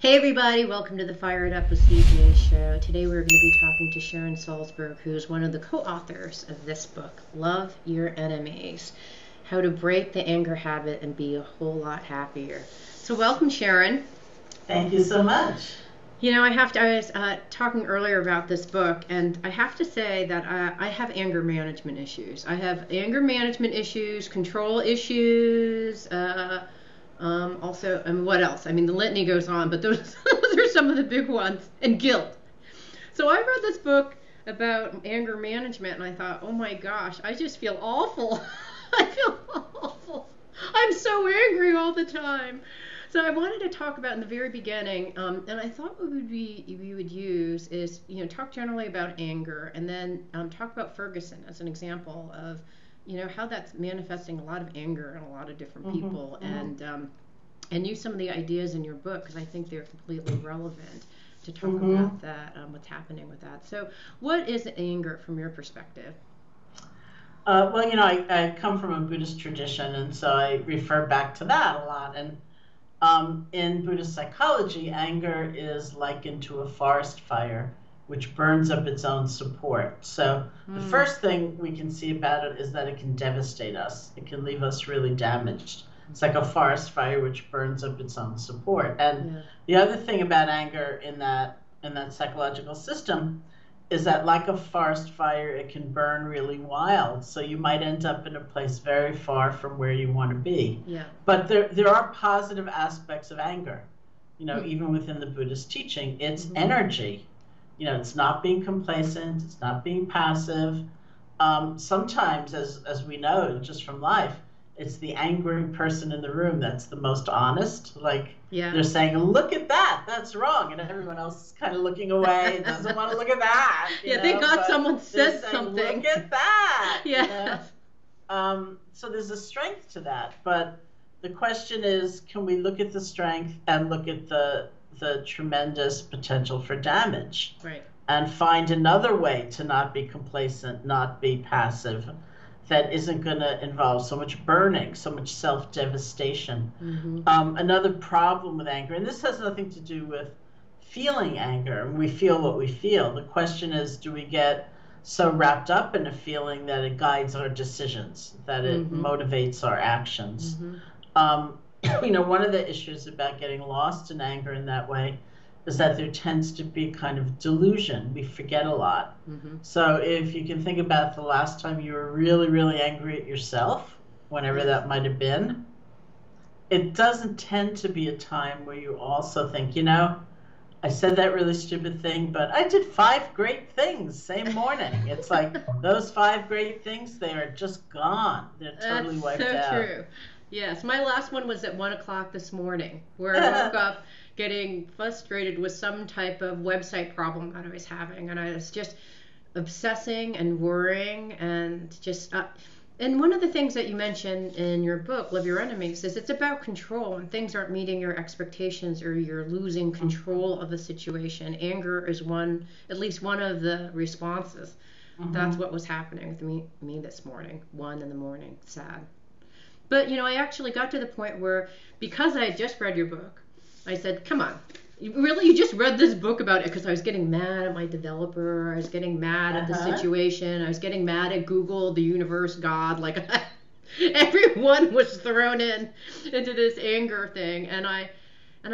Hey everybody, welcome to the Fire It Up with CJ show. Today we're going to be talking to Sharon Salzberg, who is one of the co-authors of this book, Love Your Enemies, How to Break the Anger Habit and Be a Whole Lot Happier. So welcome, Sharon. Thank you so much. You know, I was talking earlier about this book, and I have to say that I have anger management issues. I have anger management issues, control issues, also, and what else? I mean, the litany goes on, but those are some of the big ones, and guilt. So I read this book about anger management, and I thought, oh my gosh, I just feel awful. I feel awful. I'm so angry all the time. So I wanted to talk about in the very beginning, and I thought what we would use is, talk generally about anger, and then talk about Ferguson as an example of, how that's manifesting a lot of anger in a lot of different people, and use some of the ideas in your book because I think they're completely relevant to talk about that, what's happening with that. So what is anger from your perspective? Well, I come from a Buddhist tradition, and so I refer back to that a lot. And in Buddhist psychology, anger is likened to a forest fire, which burns up its own support. So the first thing we can see about it is that it can devastate us. It can leave us really damaged. It's like a forest fire which burns up its own support. And the other thing about anger in that psychological system is that, like a forest fire, it can burn really wild. So you might end up in a place very far from where you want to be. Yeah. But there are positive aspects of anger. Even within the Buddhist teaching, it's energy. It's not being complacent, it's not being passive. Sometimes, as we know just from life, it's the angry person in the room that's the most honest. They're saying, look at that, that's wrong. And everyone else is kind of looking away, doesn't want to look at that. Thank God someone said something. Look at that. Yeah. So there's a strength to that. But the question is, can we look at the strength and look at the tremendous potential for damage? Right. And find another way to not be complacent, not be passive, that isn't going to involve so much burning, so much self-devastation. Another problem with anger, and this has nothing to do with feeling anger, and we feel what we feel. The question is, do we get so wrapped up in a feeling that it guides our decisions, that it motivates our actions? One of the issues about getting lost in anger in that way is that there tends to be kind of delusion. We forget a lot. So if you can think about the last time you were really, really angry at yourself, whenever that might have been, it doesn't tend to be a time where you also think, I said that really stupid thing, but I did 5 great things same morning. It's like those 5 great things, they are just gone. They're totally wiped out. That's so true. Yes, my last one was at 1 o'clock this morning, where I woke up getting frustrated with some type of website problem that I was having, and I was just obsessing and worrying, and just and one of the things that you mentioned in your book, Love Your Enemies, is it's about control, and things aren't meeting your expectations, or you're losing control of the situation. Anger is at least one of the responses. That's what was happening with me this morning, 1 in the morning, sad. But, I actually got to the point where, because I had just read your book, I said, come on, you just read this book about it? Because I was getting mad at my developer, I was getting mad at the situation, I was getting mad at Google, the universe, God, everyone was thrown into this anger thing, and I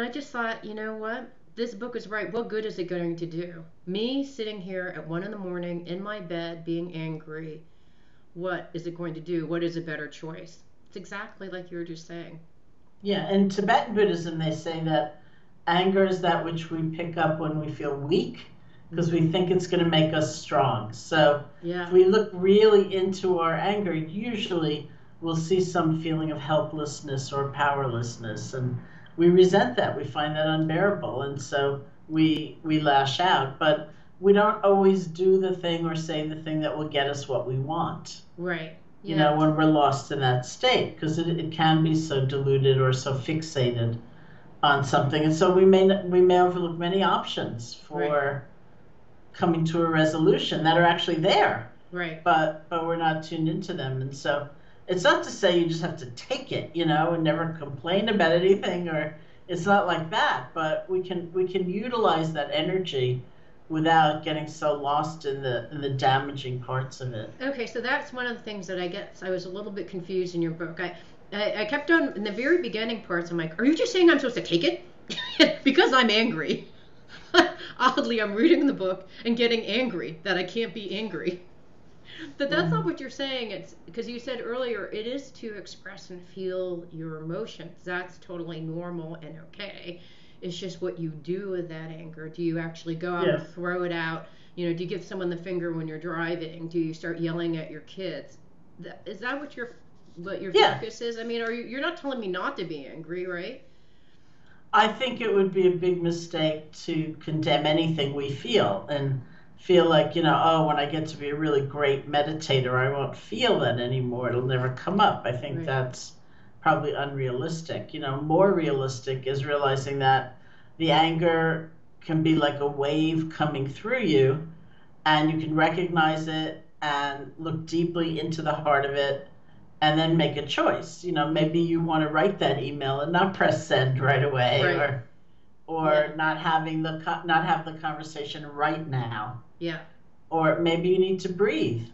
just thought, you know what, this book is right, what good is it going to do? Me sitting here at 1 in the morning in my bed being angry, what is it going to do? What is a better choice? It's exactly like you were just saying. Yeah, in Tibetan Buddhism, they say that anger is that which we pick up when we feel weak, because we think it's going to make us strong. So if we look really into our anger, usually we'll see some feeling of helplessness or powerlessness, and we resent that. We find that unbearable, and so we lash out. But we don't always do the thing or say the thing that will get us what we want. Right. When we're lost in that state, because it can be so diluted or so fixated on something. And so we may overlook many options for coming to a resolution that are actually there. Right. But we're not tuned into them. And so it's not to say you just have to take it, and never complain about anything or it's not like that, but we can utilize that energy without getting so lost in the damaging parts of it. Okay, so that's one of the things that I guess I was a little bit confused in your book. I kept on, in the very beginning parts, I'm like, are you just saying I'm supposed to take it? Because I'm angry. Oddly, I'm reading the book and getting angry that I can't be angry. But that's not what you're saying. It's because you said earlier it is to express and feel your emotions. That's totally normal and okay. It's just what you do with that anger. Do you actually go out and throw it out? You know, do you give someone the finger when you're driving? Do you start yelling at your kids? Is that what your focus is? I mean, you're not telling me not to be angry, right? I think it would be a big mistake to condemn anything we feel and feel like, oh, when I get to be a really great meditator, I won't feel that anymore. It'll never come up. I think that's probably unrealistic. More realistic is realizing that the anger can be like a wave coming through you, and you can recognize it and look deeply into the heart of it and then make a choice. Maybe you want to write that email and not press send right away, or not have the conversation right now. Yeah. Or maybe you need to breathe,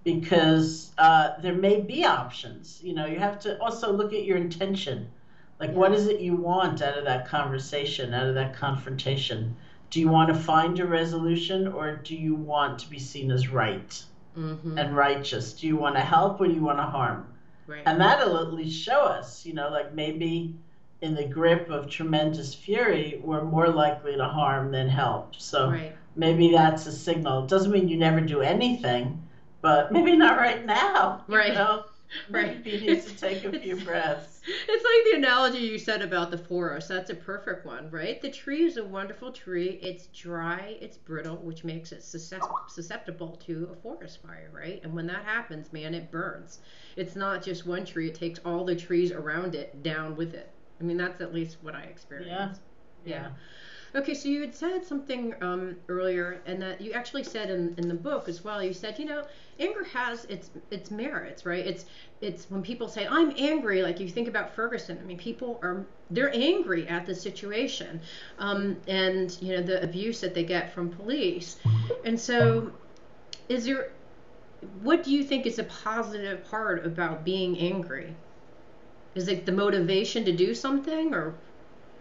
because there may be options. You have to also look at your intention. Like, what is it you want out of that conversation, out of that confrontation? Do you want to find a resolution, or do you want to be seen as right and righteous? Do you want to help, or do you want to harm? Right. And that'll at least show us, like maybe in the grip of tremendous fury, we're more likely to harm than help. So maybe that's a signal. It doesn't mean you never do anything, but maybe not right now. Right. Maybe you need to take a few breaths. It's like the analogy you said about the forest. That's a perfect one, right? The tree is a wonderful tree. It's dry, it's brittle, which makes it susceptible to a forest fire, right? And when that happens, man, it burns. It's not just one tree. It takes all the trees around it down with it. I mean, that's at least what I experienced. Yeah. Okay, so you had said something earlier, and that you actually said in the book as well. You said, anger has its merits, right? It's when people say, I'm angry, like you think about Ferguson. I mean, they're angry at the situation, and the abuse that they get from police. And so, what do you think is a positive part about being angry? Is it the motivation to do something, or?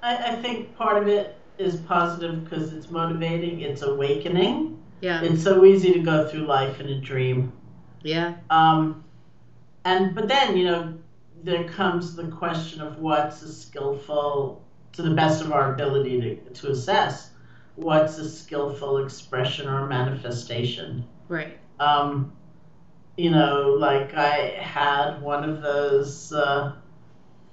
I think part of it is positive because it's motivating, it's awakening. Yeah. It's so easy to go through life in a dream. Yeah. But then, there comes the question of what's a skillful, to the best of our ability to assess, what's a skillful expression or manifestation. Right. Like I had one of those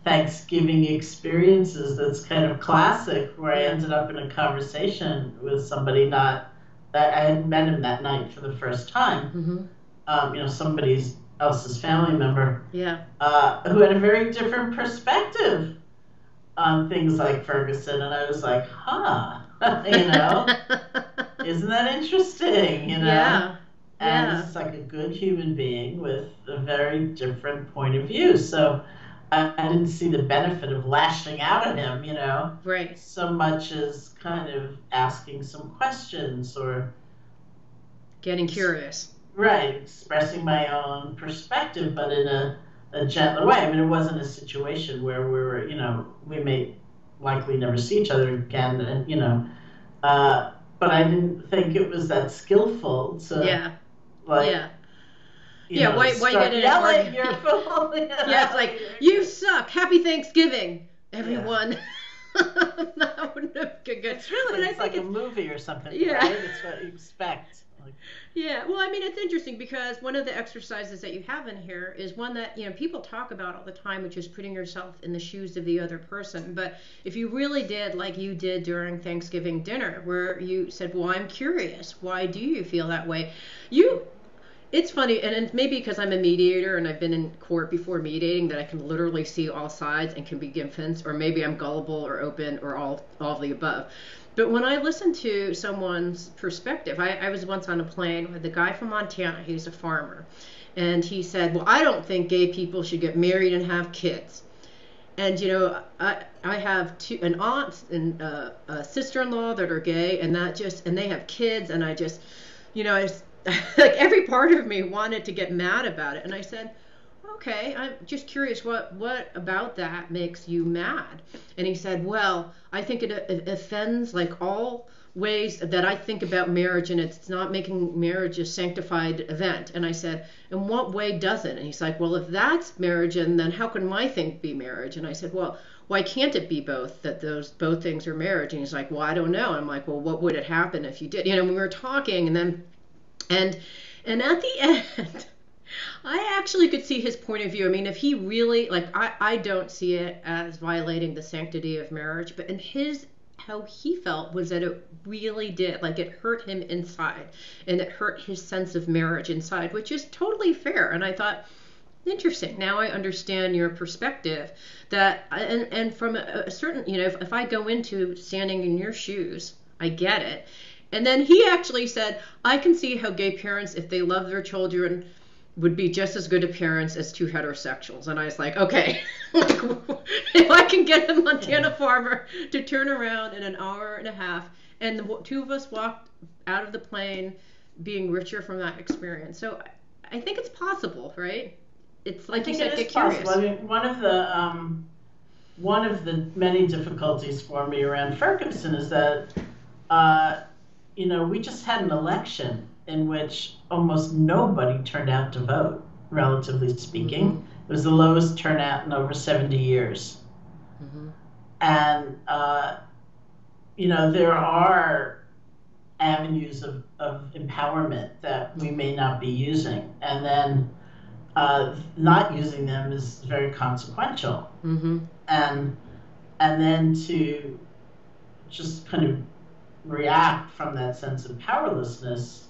Thanksgiving experiences that's kind of classic, where I ended up in a conversation with somebody that I had met him that night for the first time. Somebody else's family member. Yeah. Who had a very different perspective on things like Ferguson, and I was like, isn't that interesting? Yeah. And it's like a good human being with a very different point of view. So I didn't see the benefit of lashing out at him, right, so much as kind of asking some questions or getting curious. Right, expressing my own perspective, but in a gentler way. I mean, it wasn't a situation where we were, we may likely never see each other again, and but I didn't think it was that skillful to why get in yelling? You're full. It's like, you suck. Happy Thanksgiving, everyone. That wouldn't have been good. It's like a movie or something. Right? It's what you expect. Well, I mean, it's interesting because one of the exercises that you have in here is one that, people talk about all the time, which is putting yourself in the shoes of the other person. But if you really did, like you did during Thanksgiving dinner, where you said, well, I'm curious. Why do you feel that way? It's funny, and maybe because I'm a mediator and I've been in court before mediating, that I can literally see all sides and can be convinced, or maybe I'm gullible or open or all of the above. But when I listen to someone's perspective, I was once on a plane with a guy from Montana. He's a farmer. And he said, well, I don't think gay people should get married and have kids. And I have an aunt and a sister-in-law that are gay, and they have kids, and I just like every part of me wanted to get mad about it. And I said, okay, I'm just curious, what about that makes you mad? And he said, well, I think it offends like all ways that I think about marriage, and it's not making marriage a sanctified event. And I said, in what way does it? And he's like, well, if that's marriage, and then how can my thing be marriage? And I said, well, why can't it be both, that those both things are marriage? And he's like, well, I don't know. And I'm like, well, what would it happen if you did? We were talking, and then and at the end I actually could see his point of view. I mean, if he really, like, I don't see it as violating the sanctity of marriage, but in how he felt was that it really did, like, it hurt him inside, and it hurt his sense of marriage inside, which is totally fair. And I thought, interesting. Now I understand your perspective, that, and from a certain, if I go into standing in your shoes, I get it. And then he actually said, I can see how gay parents, if they love their children, would be just as good parents as two heterosexuals. And I was like, okay, if I can get a Montana farmer to turn around in an hour and a half, and the two of us walked out of the plane being richer from that experience. So I think it's possible, right? It's like you said, get curious. Possible. I mean, one of the many difficulties for me around Ferguson is that, we just had an election in which almost nobody turned out to vote, relatively speaking. Mm-hmm. It was the lowest turnout in over 70 years. Mm-hmm. And, there are avenues of empowerment that we may not be using. And then not using them is very consequential. Mm-hmm. And then to just kind of react from that sense of powerlessness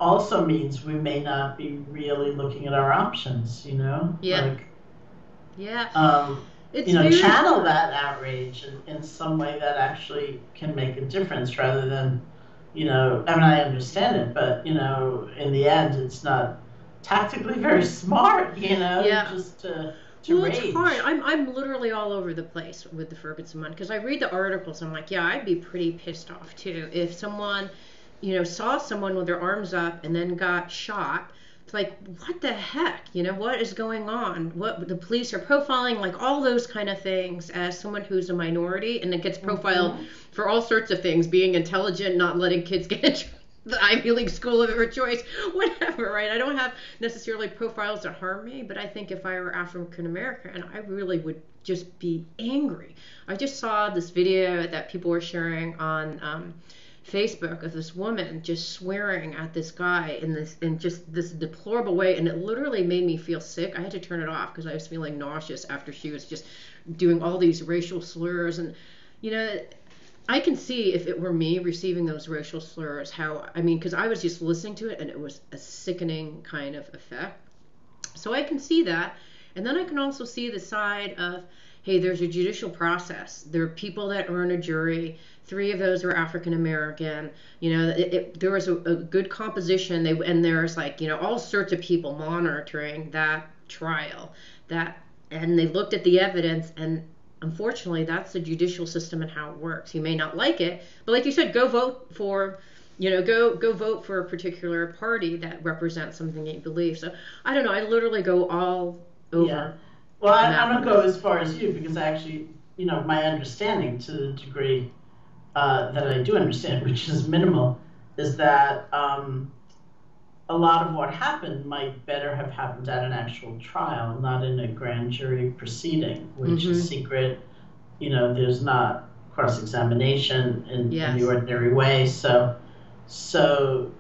also means we may not be really looking at our options, Yeah. Channel that outrage in some way that actually can make a difference, rather than, I understand it, but, in the end, it's not tactically very smart, just to rage. It's hard. I'm literally all over the place with the Ferguson one, because I read the articles, and I'm like, yeah, I'd be pretty pissed off too if someone, saw someone with their arms up and then got shot. It's like, what the heck? What is going on? What the police are profiling, like all those kind of things, as someone who's a minority, and it gets profiled for all sorts of things, being intelligent, not letting kids get into the Ivy League school of their choice, whatever, right? I don't have necessarily profiles that harm me, but I think if I were African American, I really would just be angry. I just saw this video that people were sharing on Facebook of this woman just swearing at this guy in just this deplorable way, and it literally made me feel sick. I had to turn it off because I was feeling nauseous after she was just doing all these racial slurs. And I can see, if it were me receiving those racial slurs, because I was just listening to it, and it was a sickening kind of effect. So I can see that. And then I can also see the side of, hey, there's a judicial process. There are people that are in a jury. 3 of those were African American. There was a good composition. And there's all sorts of people monitoring that trial. And they looked at the evidence, and unfortunately, that's the judicial system and how it works. You may not like it, but like you said, go vote for, go vote for a particular party that represents something that you believe. So I don't know. I literally go all over. Yeah. Well, I don't go as far as you, because I actually, my understanding, to the degree that I do understand, which is minimal, is that a lot of what happened might better have happened at an actual trial, not in a grand jury proceeding, which is secret. There's not cross-examination in the ordinary way. So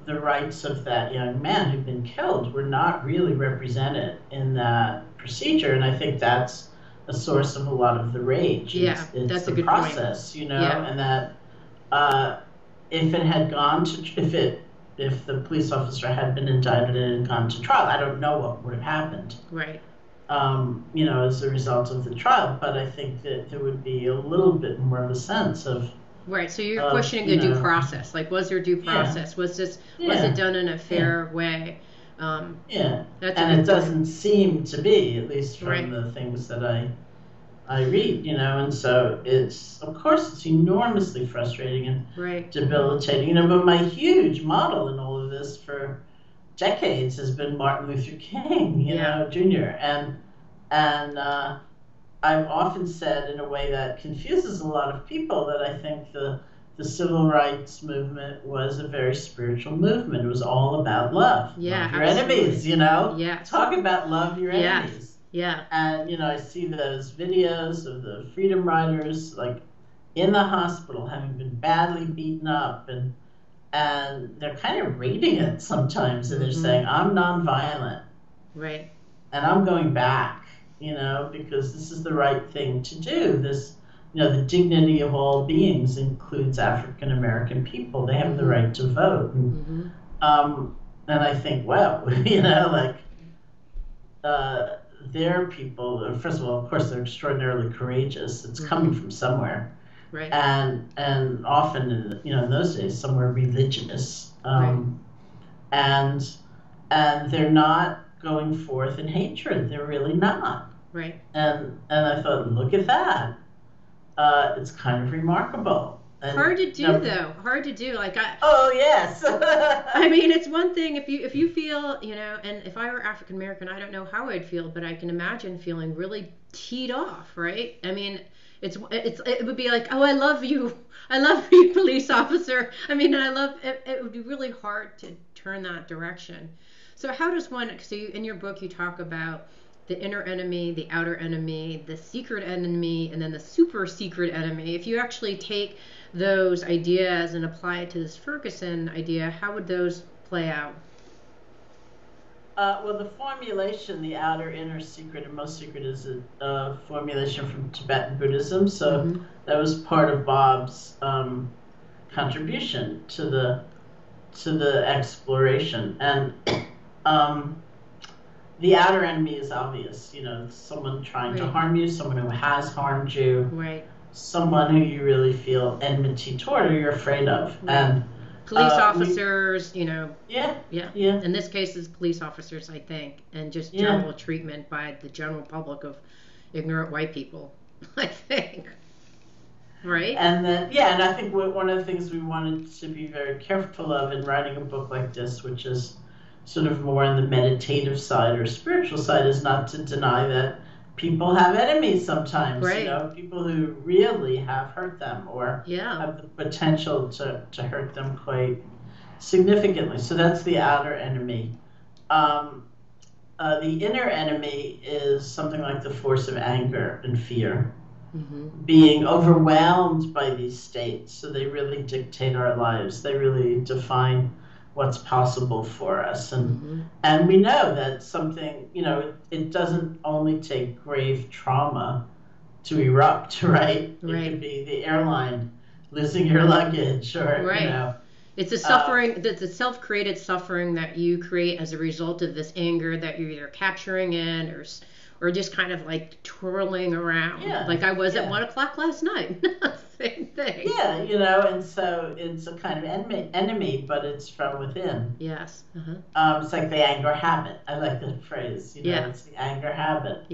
the rights of that young man who'd been killed were not really represented in that procedure, and I think that's a source of a lot of the rage. Yeah, it's that's the a good process, point. And that if it had gone to if the police officer had been indicted and gone to trial, I don't know what would have happened. Right. As a result of the trial, but I think that there would be a little bit more of a sense of. Right. So you're questioning the due process. Like, was there due process? Was it done in a fair way? Yeah, That's and it doesn't seem to be, at least from right. the things that I read, you know, and so of course, it's enormously frustrating and Right. debilitating, you know, but my huge model in all of this for decades has been Martin Luther King, you know, Jr. And I've often said in a way that confuses a lot of people that I think the civil rights movement was a very spiritual movement. It was all about love. Yeah, love your absolutely. enemies, you know? Yeah. Talk about love your enemies. Yeah. And, you know, I see those videos of the freedom riders, like, in the hospital having been badly beaten up, and they're kind of reading it sometimes, and they're saying, I'm nonviolent. Right. And I'm going back, you know, because this is the right thing to do. This, you know, the dignity of all beings includes African American people. They have the right to vote. And, and I think, well, you know, like, they're people, first of all, of course, they're extraordinarily courageous. It's coming from somewhere. Right. And often, you know, in those days, somewhere religious. And they're not going forth in hatred. They're really not. Right. And I thought, look at that. It's kind of remarkable. And, hard to do, though. Hard to do. Like Oh yes. I mean, it's one thing if you feel, you know, and if I were African American, I don't know how I'd feel, but I can imagine feeling really teed off, right? I mean, it would be like, oh, I love you, police officer. I mean, I love it. It would be really hard to turn that direction. So how does one? So in your book, you talk about the inner enemy, the outer enemy, the secret enemy, and then the super secret enemy. If you actually take those ideas and apply it to this Ferguson idea, how would those play out? Well, the formulation, the outer, inner, secret, and most secret, is a formulation from Tibetan Buddhism. So that was part of Bob's contribution to the exploration. And the outer enemy is obvious. You know, someone trying to harm you, someone who has harmed you, someone who you really feel enmity toward or you're afraid of. And police officers, you know. Yeah. In this case, it's police officers, I think, and just general treatment by the general public of ignorant white people, I think. Right? And then, and I think one of the things we wanted to be very careful of in writing a book like this, which is sort of more on the meditative side or spiritual side, is not to deny that people have enemies sometimes, you know, people who really have hurt them or have the potential to hurt them quite significantly. So that's the outer enemy. The inner enemy is something like the force of anger and fear, being overwhelmed by these states. So they really dictate our lives. They really define what's possible for us. And we know that something, you know, it doesn't only take grave trauma to erupt, right? It could be the airline losing your luggage or, you know. It's a suffering, that's a self-created suffering that you create as a result of this anger that you're either capturing in or just kind of like twirling around. Like I was at 1 o'clock last night. Same thing. Yeah, you know, and so it's a kind of enemy, but it's from within. Yes. It's like the anger habit. I like that phrase. You know, it's the anger habit.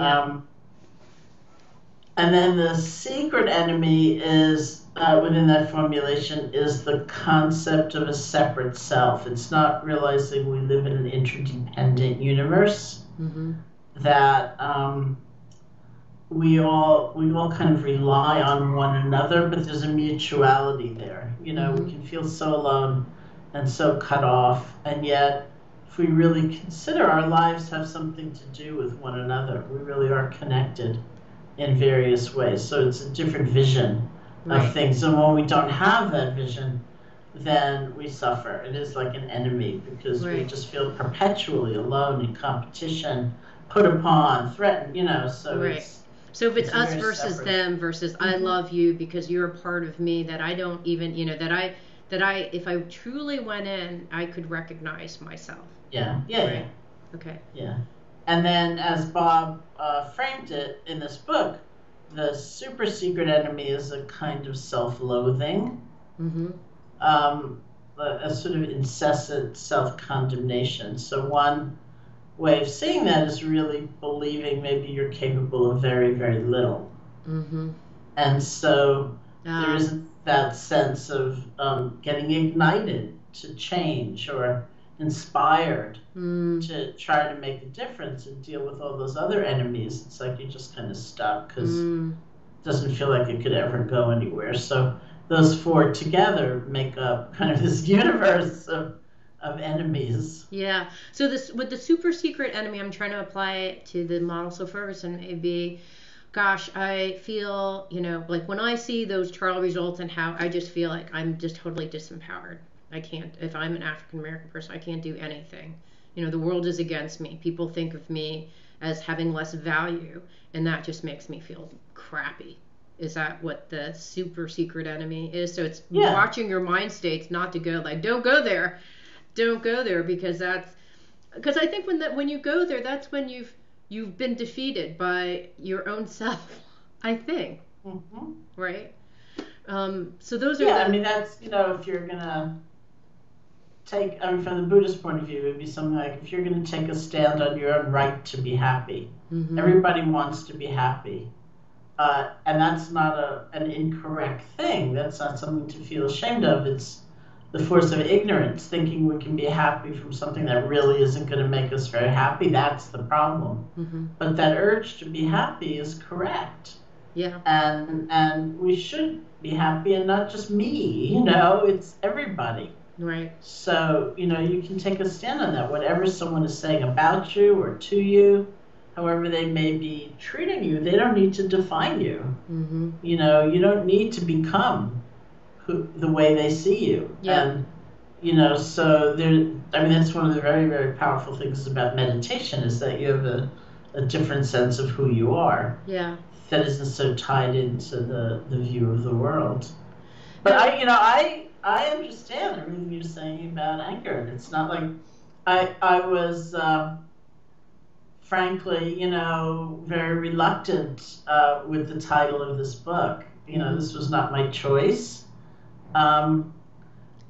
And then the secret enemy is, within that formulation, is the concept of a separate self. It's not realizing we live in an interdependent universe. That we all kind of rely on one another, but there's a mutuality there. You know, we can feel so alone and so cut off, and yet if we really consider, our lives have something to do with one another. We really are connected in various ways. So it's a different vision of things, and when we don't have that vision, then we suffer. It is like an enemy, because we just feel perpetually alone in competition, put upon, threatened, you know, so so if it's us versus them versus I love you because you're a part of me that I don't even, you know, that I if I truly went in, I could recognize myself. Okay. And then, as Bob framed it in this book, the super secret enemy is a kind of self-loathing. a sort of incessant self-condemnation. So one way of seeing that is really believing maybe you're capable of very, very little. Mm-hmm. And so there isn't that sense of getting ignited to change or inspired to try to make a difference and deal with all those other enemies. It's like you're just kind of stuck because it doesn't feel like it could ever go anywhere. So those four together make up kind of this universe of enemies. Yeah. So this with the super secret enemy, I'm trying to apply it to the model. So Ferguson may be, gosh, I feel, like when I see those trial results and how I just feel like I'm just totally disempowered. I can't, if I'm an African American person, I can't do anything. The world is against me. People think of me as having less value, and that just makes me feel crappy. Is that what the super secret enemy is? So it's watching your mind states not to go, like, don't go there, because I think when you go there, that's when you've been defeated by your own self, I think. Mm-hmm. Right? So those are that's, if you're gonna take, from the Buddhist point of view, it would be something like, if you're going to take a stand on your own right to be happy. Mm-hmm. Everybody wants to be happy. And that's not an incorrect thing. That's not something to feel ashamed of. It's the force of ignorance, thinking we can be happy from something that really isn't going to make us very happy. That's the problem. Mm-hmm. But that urge to be happy is correct. Yeah. And we should be happy, and not just me, it's everybody. Right. So, you can take a stand on that. Whatever someone is saying about you or to you, however they may be treating you, they don't need to define you. Mm-hmm. You don't need to become the way they see you. Yeah. And, so that's one of the very, very powerful things about meditation, is that you have a different sense of who you are. Yeah. That isn't so tied into the view of the world. But I understand everything you're saying about anger. It's not like I was, frankly, very reluctant with the title of this book. This was not my choice,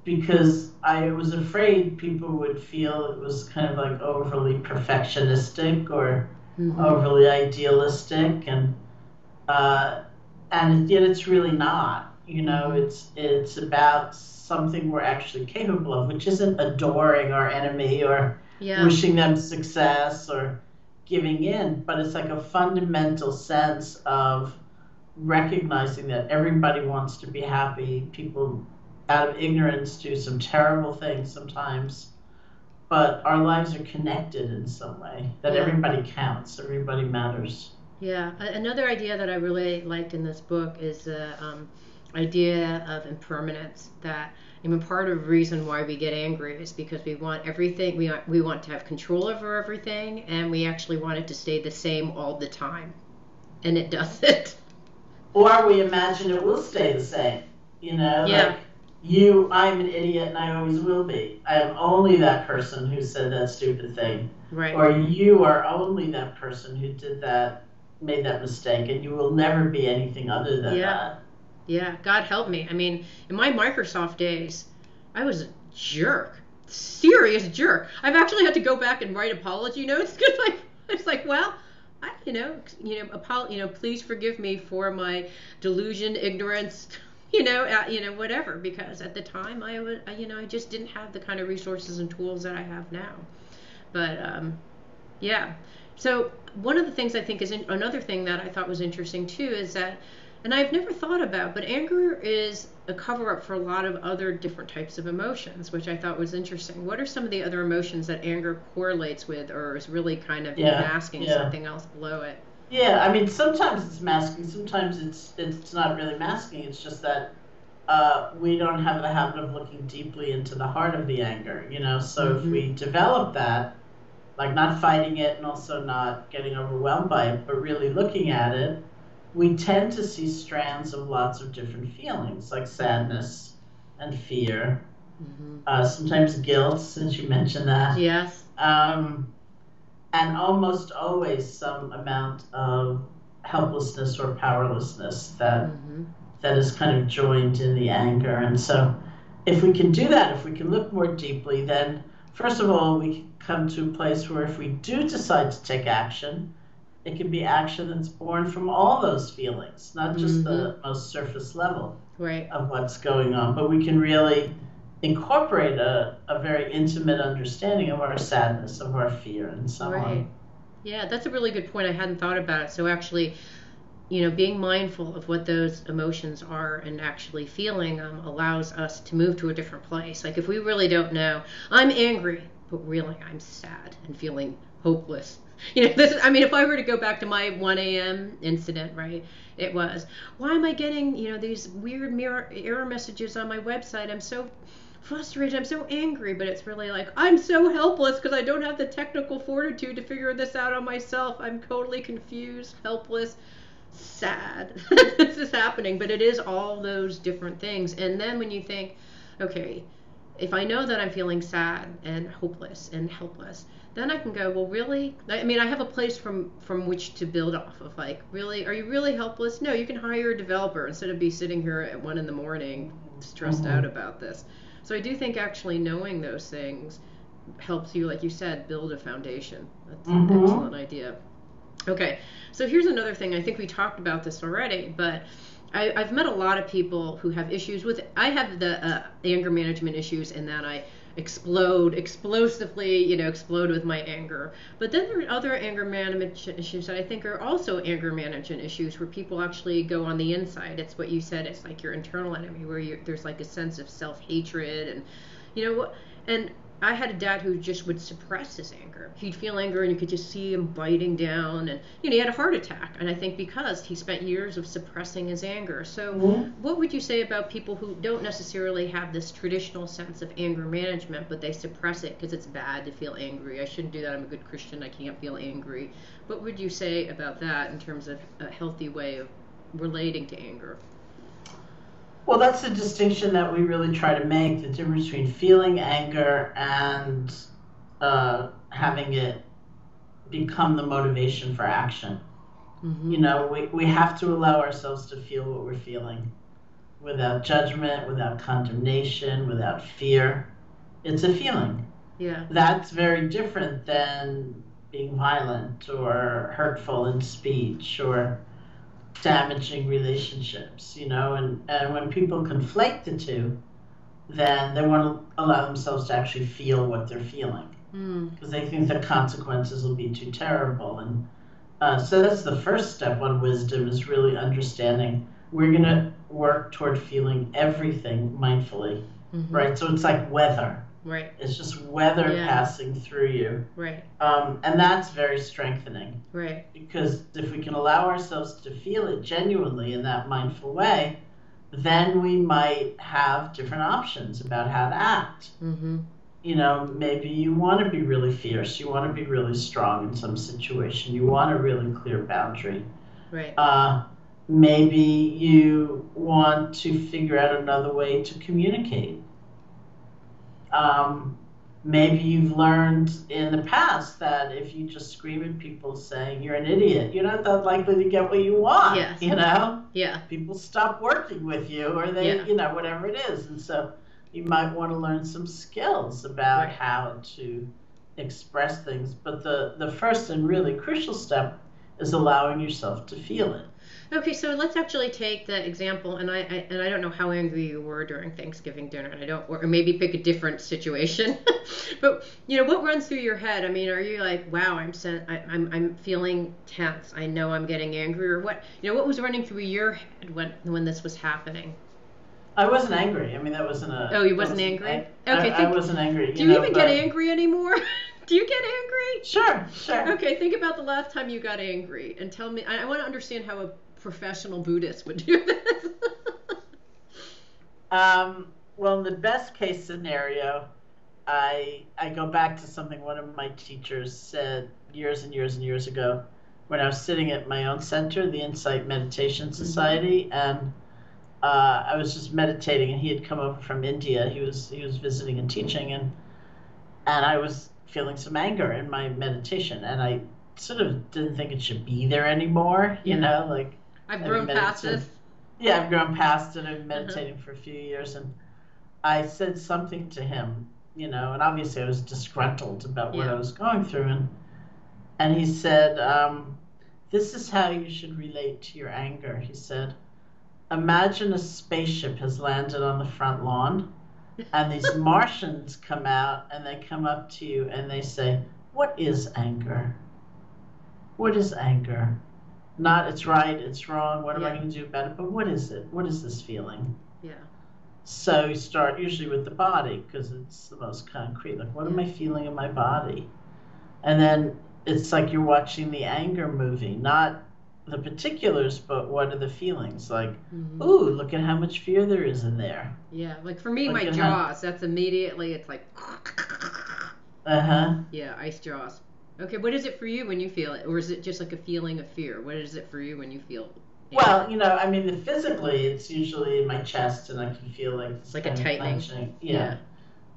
because I was afraid people would feel it was kind of like overly perfectionistic or overly idealistic, and yet it's really not. It's about something we're actually capable of, which isn't adoring our enemy or wishing them success or giving in, but it's like a fundamental sense of recognizing that everybody wants to be happy. People, out of ignorance, do some terrible things sometimes, but our lives are connected in some way, that everybody counts, everybody matters. Yeah. Another idea that I really liked in this book is the idea of impermanence, that part of the reason why we get angry is because we want everything, we want to have control over everything, and we actually want it to stay the same all the time, and it doesn't. Or we imagine it will stay the same, like I'm an idiot and I always will be. I am only that person who said that stupid thing. Right. Or you are only that person who made that mistake, and you will never be anything other than that. Yeah, God help me. In my Microsoft days, I was a jerk, serious jerk. I've actually had to go back and write apology notes because it's like, well, please forgive me for my delusion, ignorance, whatever. Because at the time I just didn't have the kind of resources and tools that I have now. But So one of the things I think is another thing that I thought was interesting too is that. And I've never thought about, but anger is a cover-up for a lot of other different types of emotions, which I thought was interesting. What are some of the other emotions that anger correlates with, or is really kind of masking something else below it? Yeah, sometimes it's masking, sometimes it's not really masking. It's just that we don't have the habit of looking deeply into the heart of the anger, So if we develop that, like not fighting it and also not getting overwhelmed by it, but really looking at it, we tend to see strands of lots of different feelings, like sadness and fear, sometimes guilt, since you mentioned that. Yes. And almost always some amount of helplessness or powerlessness that is kind of joined in the anger. And so if we can do that, if we can look more deeply, then first of all, we come to a place where if we do decide to take action, it can be action that's born from all those feelings, not just the most surface level of what's going on, but we can really incorporate a very intimate understanding of our sadness, of our fear, and so on. Yeah, that's a really good point. I hadn't thought about it. So actually, being mindful of what those emotions are and actually feeling them allows us to move to a different place. Like if we really don't know, I'm angry, but really I'm sad and feeling hopeless. If I were to go back to my 1 a.m. incident, right, it was, why am I getting, these weird error messages on my website? I'm so frustrated, I'm so angry, but it's really like, I'm so helpless because I don't have the technical fortitude to figure this out on myself. I'm totally confused, helpless, sad. This is happening, but it is all those different things. And then when you think, okay, if I know that I'm feeling sad and hopeless and helpless, then I can go, well, really? I have a place from which to build off of, like, really, are you really helpless? No, you can hire a developer instead of be sitting here at 1 a.m. stressed out about this. So I do think actually knowing those things helps you, like you said, build a foundation. That's an excellent idea. Okay, so here's another thing. I think we talked about this already, but I've met a lot of people who have issues with, I have the anger management issues in that I explosively, explode with my anger. But then there are other anger management issues that I think are also anger management issues where people actually go on the inside. It's what you said, it's like your internal enemy where there's like a sense of self-hatred and, and I had a dad who just would suppress his anger. He'd feel anger and you could just see him biting down and, he had a heart attack. And I think because he spent years of suppressing his anger. So what would you say about people who don't necessarily have this traditional sense of anger management, but they suppress it because it's bad to feel angry? I shouldn't do that. I'm a good Christian. I can't feel angry. What would you say about that in terms of a healthy way of relating to anger? Well, that's a distinction that we really try to make, the difference between feeling anger and having it become the motivation for action. We have to allow ourselves to feel what we're feeling without judgment, without condemnation, without fear. It's a feeling. Yeah. That's very different than being violent or hurtful in speech or damaging relationships, and when people conflate the two, then they want to allow themselves to actually feel what they're feeling because they think the consequences will be too terrible. And so that's the first step on wisdom, is really understanding we're going to work toward feeling everything mindfully, right? So it's like weather. Right. It's just weather passing through you. Right. And that's very strengthening. Right. Because if we can allow ourselves to feel it genuinely in that mindful way, then we might have different options about how to act. Maybe you want to be really fierce. You want to be really strong in some situation. You want a really clear boundary. Right. Maybe you want to figure out another way to communicate. Maybe you've learned in the past that if you just scream at people saying you're an idiot, you're not that likely to get what you want. Yes. Yeah. People stop working with you, or they, whatever it is. And so you might want to learn some skills about how to express things. But the first and really crucial step is allowing yourself to feel it. Okay, so let's actually take the example, and I don't know how angry you were during Thanksgiving dinner, and or maybe pick a different situation. But what runs through your head? Are you like, wow, I'm feeling tense. I know I'm getting angry, or what? What was running through your head when this was happening? I wasn't angry. That wasn't a. Oh, you wasn't angry? Okay, I wasn't angry. Do you even get angry anymore? Do you get angry? Sure. Okay, think about the last time you got angry, and tell me. I want to understand how a professional Buddhist would do this. Well, in the best case scenario, I go back to something one of my teachers said years and years and years ago when I was sitting at my own center, the Insight Meditation Society, and I was just meditating, and he had come over from India. He was visiting and teaching, and I was feeling some anger in my meditation, and I sort of didn't think it should be there anymore. I've grown past this. Yeah, I've grown past it. I've been meditating for a few years, and I said something to him, and obviously I was disgruntled about what I Yeah. was going through, and he said, this is how you should relate to your anger. He said, imagine a spaceship has landed on the front lawn, and these Martians come out, and they come up to you, and they say, what is anger? What is anger? Not it's right, it's wrong, what am I Yeah. going to do about it, but what is it? What is this feeling? Yeah. So you start usually with the body, because it's the most concrete. Like, what am I feeling in my body? And then it's like you're watching the anger movie, not the particulars, but what are the feelings? Like, ooh, look at how much fear there is in there. Yeah, like for me, Look my at jaws, that's immediately, it's like, Uh-huh. yeah, ice jaws. Okay, what is it for you when you feel it? Or is it just like a feeling of fear? What is it for you when you feel it? Well, I mean, physically, it's usually in my chest, and I can feel like It's like a tightening. clenching. Yeah.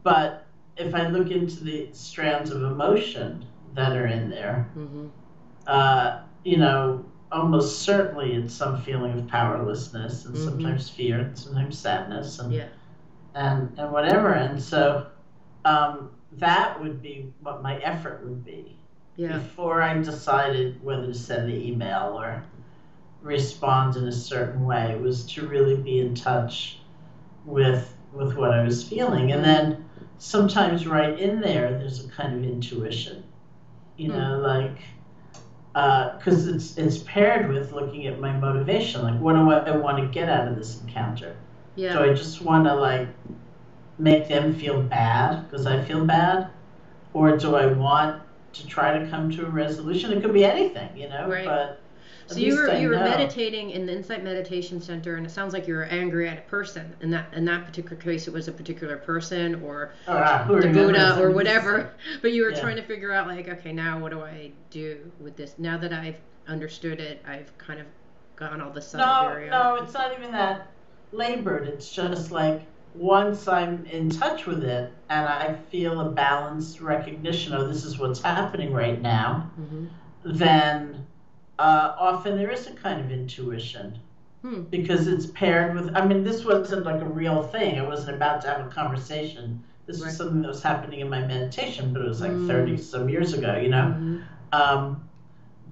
But if I look into the strands of emotion that are in there, almost certainly it's some feeling of powerlessness, and sometimes fear, and sometimes sadness, and whatever. And so that would be what my effort would be before I decided whether to send the email or respond in a certain way, was to really be in touch with what I was feeling. And then sometimes right in there's a kind of intuition, like, because it's paired with looking at my motivation, like, what do I want to get out of this encounter? Yeah. Do I just want to, like, make them feel bad because I feel bad? Or do I want to try to come to a resolution? It could be anything, Right. But so you were meditating in the Insight Meditation Center, and it sounds like you were angry at a person. In that particular case, it was a particular person or the Buddha or whatever. But you were trying to figure out, like, okay, now what do I do with this? Now that I've understood it, I've kind of gotten all the subtle No, it's not even that labored. It's just like, once I'm in touch with it and I feel a balanced recognition of this is what's happening right now, then often there is a kind of intuition because it's paired with, I mean, this wasn't like a real thing. I wasn't about to have a conversation. This was something that was happening in my meditation, but it was like 30 some years ago,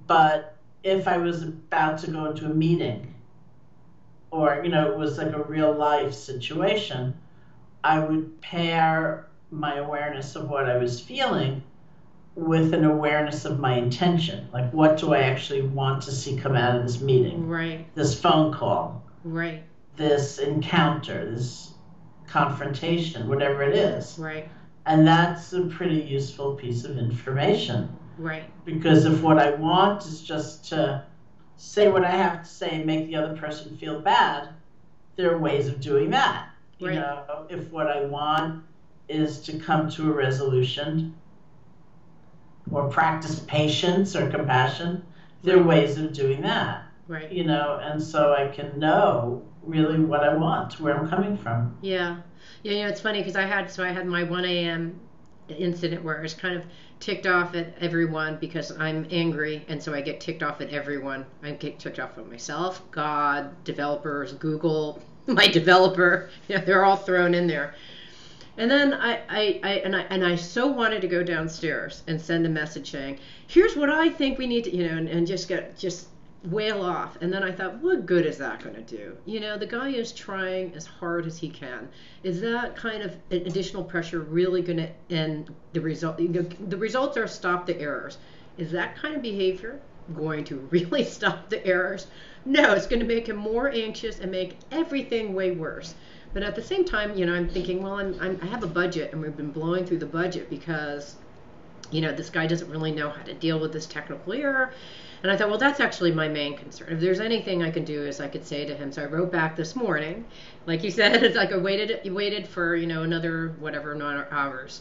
But if I was about to go into a meeting, or, it was like a real life situation, I would pair my awareness of what I was feeling with an awareness of my intention. Like, what do I actually want to see come out of this meeting? Right. This phone call. Right. This encounter, this confrontation, whatever it is. Right. And that's a pretty useful piece of information. Right. Because if what I want is just to say what I have to say and make the other person feel bad, there are ways of doing that. Right. If what I want is to come to a resolution or practice patience or compassion, there are ways of doing that. Right. And so I can know really what I want, where I'm coming from. Yeah. Yeah, it's funny because I had my 1 a.m. incident where I was kind of ticked off at everyone because I'm angry, and so I get ticked off at everyone. I get ticked off at myself, God, developers, Google, my developer. They're all thrown in there. And then I so wanted to go downstairs and send a message saying, here's what I think we need to, and just wail off. And then I thought, what good is that going to do? The guy is trying as hard as he can. Is that kind of additional pressure really going to end the result? The results are stop the errors. Is that kind of behavior going to really stop the errors? No, it's going to make him more anxious and make everything way worse. But at the same time, I'm thinking, well, I have a budget, and we've been blowing through the budget because, this guy doesn't really know how to deal with this technical error. And I thought, well, that's actually my main concern. If there's anything I can do, is I could say to him. So I wrote back this morning, like you said, it's like I waited for, another 12 hours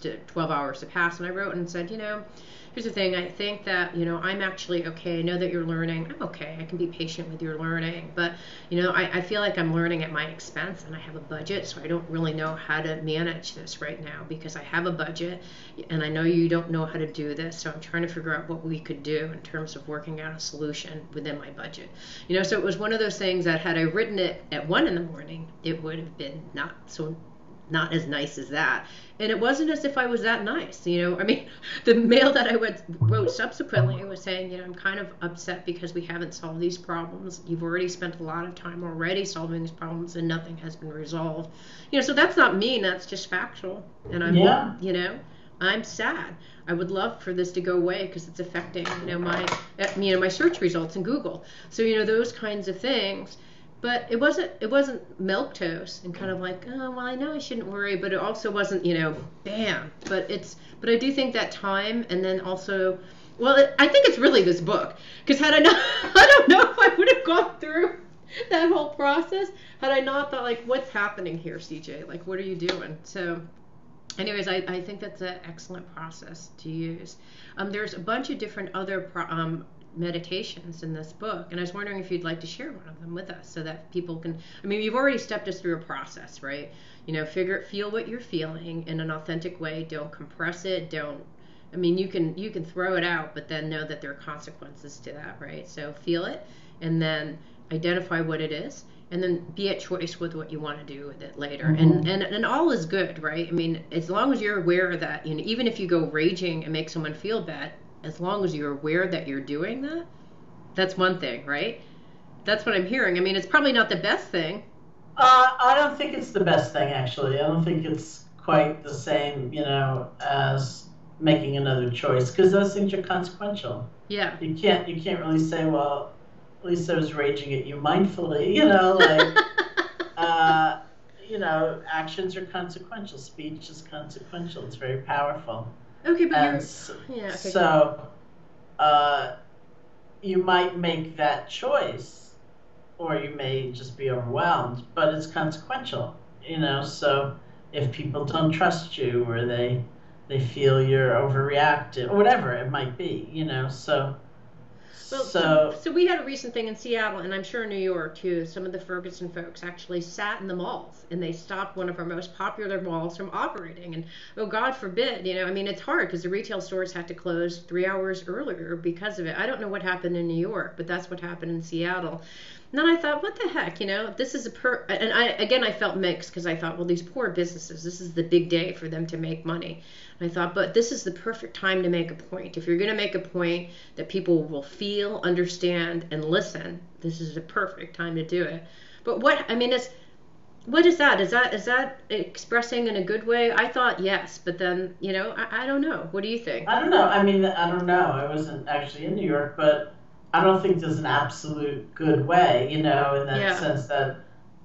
to pass. And I wrote and said, here's the thing. I think that, I'm actually okay. I know that you're learning. I'm okay. I can be patient with your learning. But, I feel like I'm learning at my expense, and I have a budget. So I don't really know how to manage this right now because I have a budget, and I know you don't know how to do this. So I'm trying to figure out what we could do in terms of working out a solution within my budget. So it was one of those things that had I written it at 1 a.m, it would have been not so not as nice as that. And it wasn't as if I was that nice, you know. I mean, the mail that I wrote subsequently was saying, you know, I'm kind of upset because we haven't solved these problems. You've already spent a lot of time already solving these problems and nothing has been resolved. You know, so that's not mean, that's just factual. And I'm, you know, I'm sad. I would love for this to go away because it's affecting, my search results in Google. So, you know, those kinds of things. But it wasn't milquetoast and kind of like, oh, well, I know I shouldn't worry, but it also wasn't, bam. But I do think that time, and then also, I think it's really this book, because had I not, I don't know if I would have gone through that whole process had I not thought, like, what's happening here, CJ? Like, what are you doing? So, anyways, I think that's an excellent process to use. There's a bunch of different other meditations in this book, and I was wondering if you'd like to share one of them with us so that people can, you've already stepped us through a process, right? Feel what you're feeling in an authentic way. Don't compress it. You can throw it out, but then know that there are consequences to that, right? So feel it, and then identify what it is, and then be at choice with what you want to do with it later. Mm-hmm. And all is good, right? As long as you're aware of that, even if you go raging and make someone feel bad, as long as you're aware that you're doing that, that's one thing, right? That's what I'm hearing. It's probably not the best thing. I don't think it's the best thing, actually. I don't think it's quite the same, as making another choice, because those things are consequential. Yeah. You can't really say, well, at least I was raging at you mindfully, actions are consequential. Speech is consequential. It's very powerful. Okay, but you might make that choice, or you may just be overwhelmed, but it's consequential, so if people don't trust you, or they feel you're overreactive, or whatever it might be, So we had a recent thing in Seattle, and I'm sure in New York too. Some of the Ferguson folks actually sat in the malls, and they stopped one of our most popular malls from operating. And oh, God forbid, it's hard because the retail stores had to close 3 hours earlier because of it. I don't know what happened in New York, but that's what happened in Seattle. And then I thought, what the heck, this is and I felt mixed, because I thought, well, these poor businesses, this is the big day for them to make money. And I thought, but this is the perfect time to make a point. If you're going to make a point that people will feel, understand, and listen, this is the perfect time to do it. But what is that? Is that expressing in a good way? I thought yes, but then, I don't know. What do you think? I don't know. I don't know. I wasn't actually in New York, but I don't think there's an absolute good way, in that sense that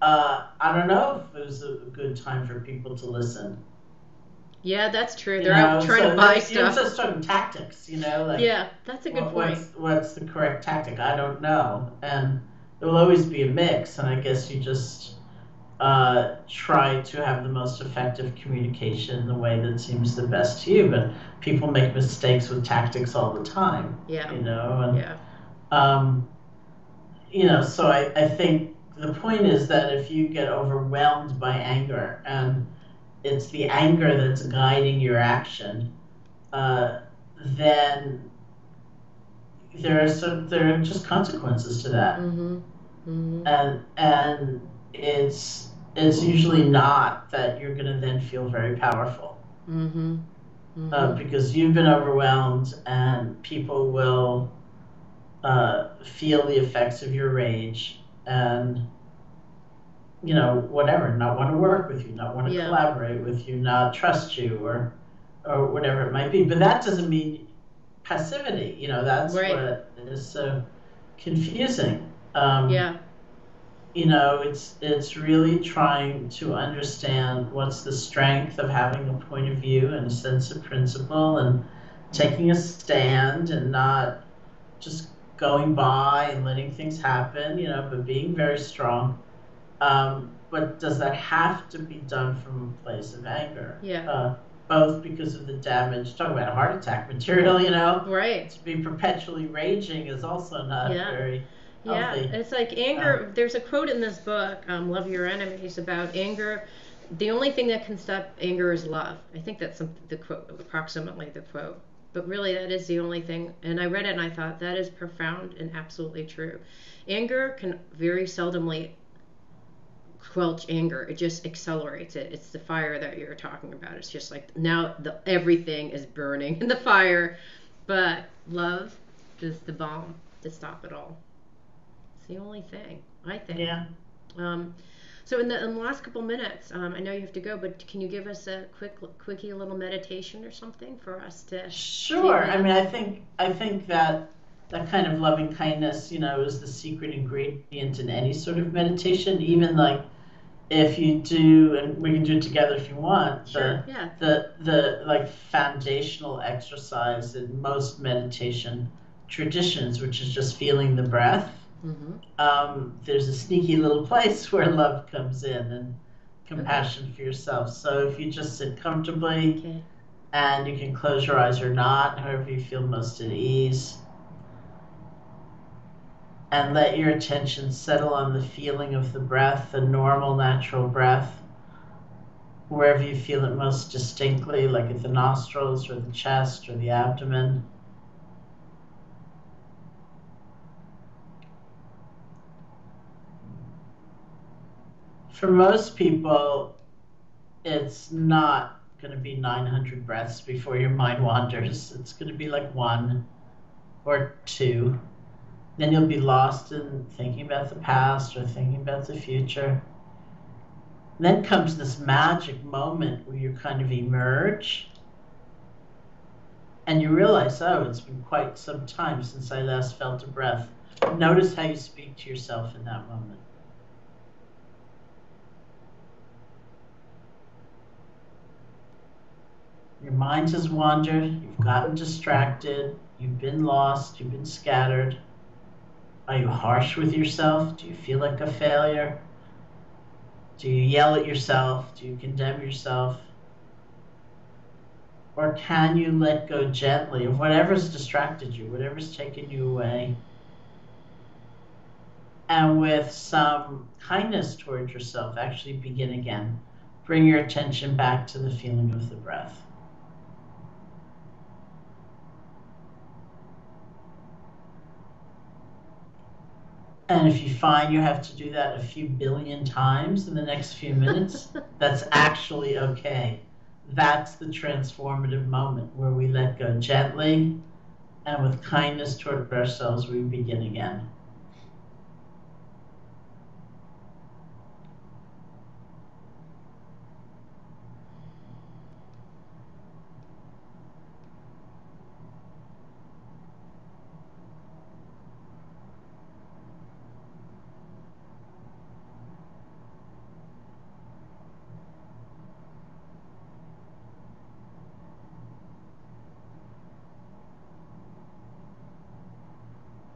I don't know if it was a good time for people to listen. Yeah, that's true. They're out trying to buy stuff. You're just talking tactics, Yeah, that's a good point. What's the correct tactic? I don't know. And there will always be a mix, and I guess you just try to have the most effective communication in the way that seems the best to you. But people make mistakes with tactics all the time. Yeah. So I think the point is that if you get overwhelmed by anger, and it's the anger that's guiding your action, then there are just consequences to that. Mm-hmm. Mm-hmm. And it's usually not that you're going to then feel very powerful. Mm-hmm. Mm-hmm. Because you've been overwhelmed, and people will feel the effects of your rage, and whatever, not want to work with you, not want to collaborate with you, not trust you, or whatever it might be. But that doesn't mean passivity. That's right. What is so confusing. It's really trying to understand what's the strength of having a point of view and a sense of principle, and taking a stand, and not just going by and letting things happen, but being very strong. But does that have to be done from a place of anger? Yeah. Both because of the damage, talk about a heart attack material, Right. To be perpetually raging is also not very healthy. Yeah, it's like anger. There's a quote in this book, Love Your Enemies, about anger. The only thing that can stop anger is love. I think that's the quote, approximately the quote. But really, that is the only thing. And I read it and I thought, that is profound and absolutely true. Anger can very seldomly quelch anger. It just accelerates it. It's the fire that you're talking about. It's just like now everything is burning in the fire. But love is the bomb to stop it all. It's the only thing, I think. Yeah. So in the last couple minutes, I know you have to go, but can you give us a quickie little meditation or something for us to? Sure. I mean, I think that kind of loving kindness, is the secret ingredient in any sort of meditation. Even like if you do, and we can do it together if you want. Sure. Yeah. The like foundational exercise in most meditation traditions, which is just feeling the breath. Mm-hmm. There's a sneaky little place where love comes in and compassion for yourself. So if you just sit comfortably, and you can close your eyes or not, however you feel most at ease, and let your attention settle on the feeling of the breath, the normal, natural breath, wherever you feel it most distinctly, like at the nostrils or the chest or the abdomen. For most people, it's not going to be 900 breaths before your mind wanders. It's going to be like 1 or 2. Then you'll be lost in thinking about the past or thinking about the future. And then comes this magic moment where you kind of emerge and you realize, oh, it's been quite some time since I last felt a breath. Notice how you speak to yourself in that moment. Your mind has wandered, you've gotten distracted, you've been lost, you've been scattered. Are you harsh with yourself? Do you feel like a failure? Do you yell at yourself? Do you condemn yourself? Or can you let go gently of whatever's distracted you, whatever's taken you away? And with some kindness towards yourself, actually begin again. Bring your attention back to the feeling of the breath. And if you find you have to do that a few billion times in the next few minutes, that's actually okay. That's the transformative moment where we let go gently, and with kindness toward ourselves, we begin again.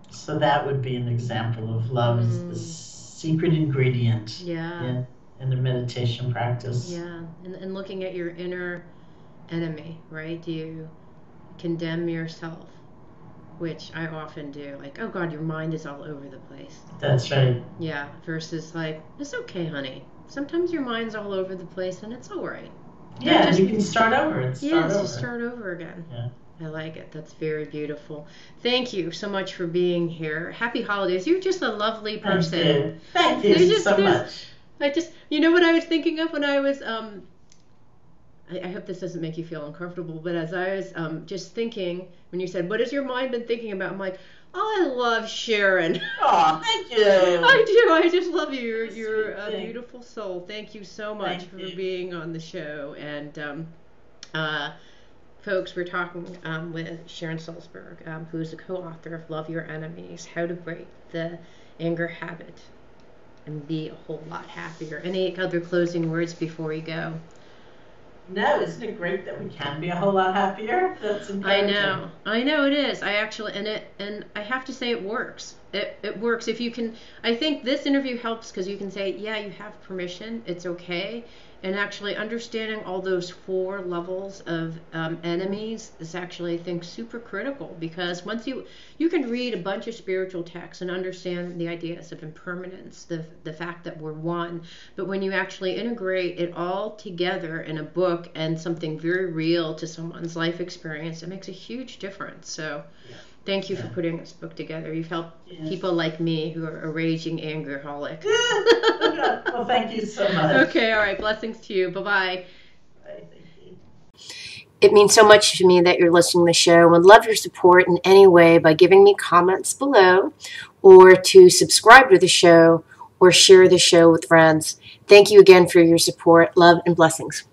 So that would be an example of love as the secret ingredient in the meditation practice. Yeah, and looking at your inner enemy, right? Do you condemn yourself? Which I often do. Like, oh God, your mind is all over the place. That's right. Yeah, versus like, it's okay, honey. Sometimes your mind's all over the place and it's all right. Yeah, you can start over. Just start over again. Yeah. I like it. That's very beautiful. Thank you so much for being here. Happy holidays. You're just a lovely person. Thank you so much. You know what I was thinking of when I was, I hope this doesn't make you feel uncomfortable, but as I was just thinking, when you said, what has your mind been thinking about? I'm like, oh, I love Sharon. Oh, thank you. I do. I just love you. You're a beautiful soul. Thank you so much for being on the show. And, folks, we're talking with Sharon Salzberg, who is a co-author of Love Your Enemies, How to Break the Anger Habit and Be a Whole Lot Happier. Any other closing words before we go? No, isn't it great that we can be a whole lot happier? That's encouraging. I know it is. I actually, and I have to say it works. It works if you can. I think this interview helps because you can say, yeah, you have permission. It's okay. And actually understanding all those 4 levels of enemies is actually, I think, super critical, because once you can read a bunch of spiritual texts and understand the ideas of impermanence, the fact that we're one, but when you actually integrate it all together in a book and something very real to someone's life experience, it makes a huge difference. So Thank you for putting this book together. You've helped people like me who are a raging angerholic. Well, thank you so much. Okay, all right. Blessings to you. Bye-bye. It means so much to me that you're listening to the show. Would love your support in any way by giving me comments below, or to subscribe to the show, or share the show with friends. Thank you again for your support. Love and blessings.